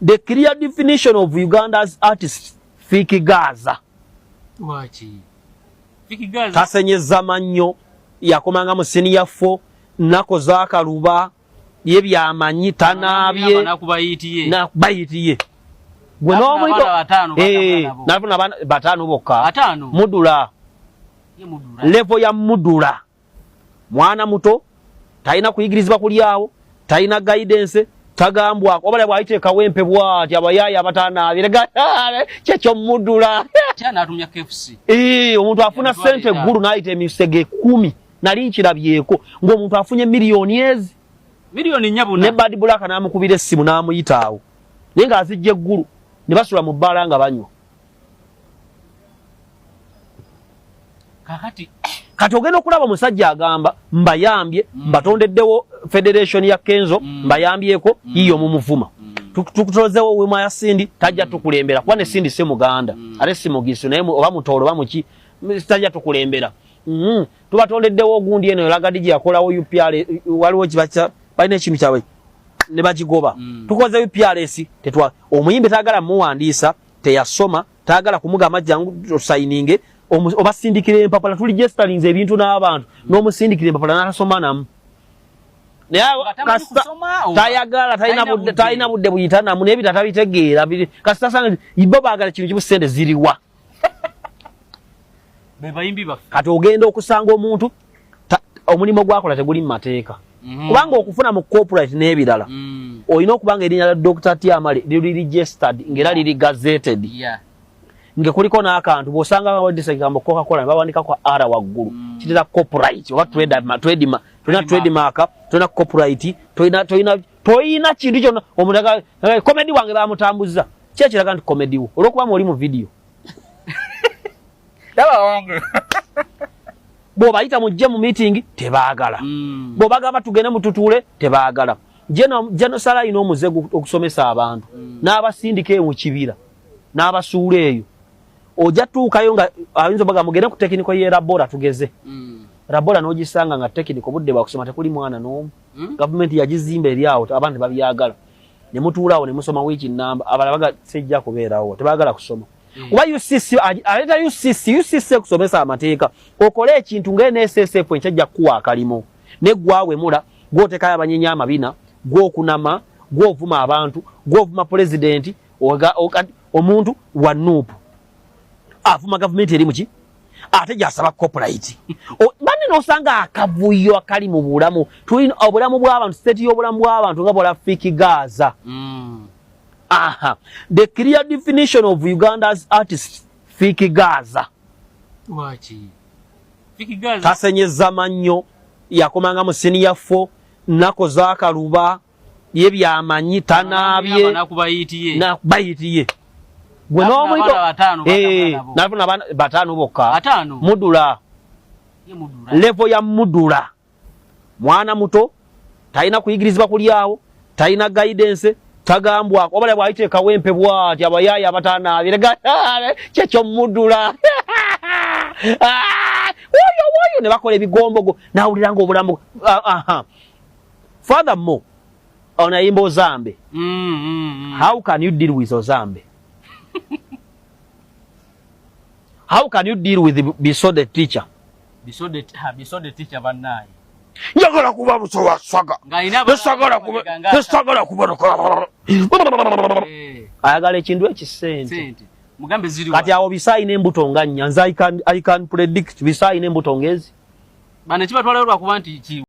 the clear definition of Uganda's artist Fiki Gaza. Wachi. Fiki Gaza. Tasenyeza mannyo yakomanga mu senior 4 nako zakaluba yebyamanyi tanabye na bayitiye. Gwe no muito nafuna batano bokka. Mudula. Level ya mudula. Mwana muto taina kuyigirizibwa kulyawo, taina guidance, tagambwa obale bwayite kawempe bwati abayaya abatana abirega kyekyo mudula. Cyana atumya KFC. Omuntu afuna sente guru naite emisege 10 nali nkirabyeko ng'omuntu afunye miliyoni ezi. Miliyoni nyabuna. Ne Bad Black namukubira essimu namuyitaawo. Nenga azijje guru ne basula mu bbala nga banywa. Kati ogenda okulaba omusajja agamba mbayambye mbatondeddewo federation ya Kenzo mbayambyeko yiyo mumuvuma. Tukutozewo wema ya Sindi tajja tukulembera kuba ne Sindi se Muganda ate si mugisu naye oba mutolo bamuki tajja tukulembera. Tubatondeddewo ogundi eno lagadiji yakolawo UPR waliwo kibacha balina ekintu kyawe ne bakigoba. Tukoze UPRS tetwa omuyimbe tagala muwandiisa teyasoma tagala kumugamba jangu signing obasindikire empapala tuli gesterings ebintu n'abantu n'omusindikire empapala n'atasoma namu. Tayagala tayina budde buyitana mu nebita tabitegeera kasita sanga ibo baagala kintu kibusende ziriwa. Bebayimbi ba kati ogenda okusanga omuntu omulimo gwakola teguli mu mateeka. Kubanga okufuna mu corporate n'ebirala olina okubanga erinnya lya Dr. Tiamale liri registered ngera liri gazetted. Nge kuliko n'akantu bw'osanga waddisekigambo Coca-Cola bawandika kwa ara waggulu kitera copyright oba trademark tulina copyright tulina kintu kyonna omuntu comedy wange bamutambuza kyekiraga nti comedy wo olw'okuba oli mu video bw'obayita mujje mu meeting tebaagala bw'obagamba tugende mututuule tebaagala. Jeno Sala ino omuze okusomesa abantu n'abasindika mu kibira n'abasuula eyo oja tuukayo nga ayinza baga mugende ku technical ye Rabora tugeze. Rabora n'ogisanga nga technical budde bakusoma tekuli mwana n'omu. Government yagizimba eryawo abantu babyagala. Ne mutuulawo ne musoma wiki namba abalabaga sejja kubeerawo tebaagala kusoma. Kuba UCC aleta UCC kusomesa amateeka okole ekintu ng'ene SSF enkyajja kuwa akalimo ne gwawe mula gwotekayo abanyenya amabina gwokunama gwovuma abantu gwovuma president omuntu wa nuupu afuma government eri muki ate jasaba corporate bane nosanga akavuyo akali mu bulamu tulina obulamu bw'abantu state y'obulamu bw'abantu nga bola Fiki Gaza. The clear definition of Uganda's artist Fiki Gaza. Wachi. Fiki Gaza tasenyeza mannyo yakomanga mu senior 4 nako zakaluba yebyamanyi tanabye na bayitiye. Gwe no muito nafuna batano bokka. Mudula. Level ya mudula. Mwana muto taina kuyigirizibwa kulyawo taina guidance tagambwa obale bwayite kawempe bwati abayaya abatana abirega kyekyo mudula. Woyo ne bakola ebigombogo nawuliranga obulamu. Furthermore ona yimbo Zambe. How can you deal with Ozambe? How can you deal with Biso the teacher? Biso the teacher banai. Njagala kuba musowa swaga. Nesagala kuba. Ayagala ekintu ekisente. Mugambe ziri kati awo bisayi n'embuto nga nyanza I can predict bisayi n'embuto ngezi. Bane kiba twala lwa kuba nti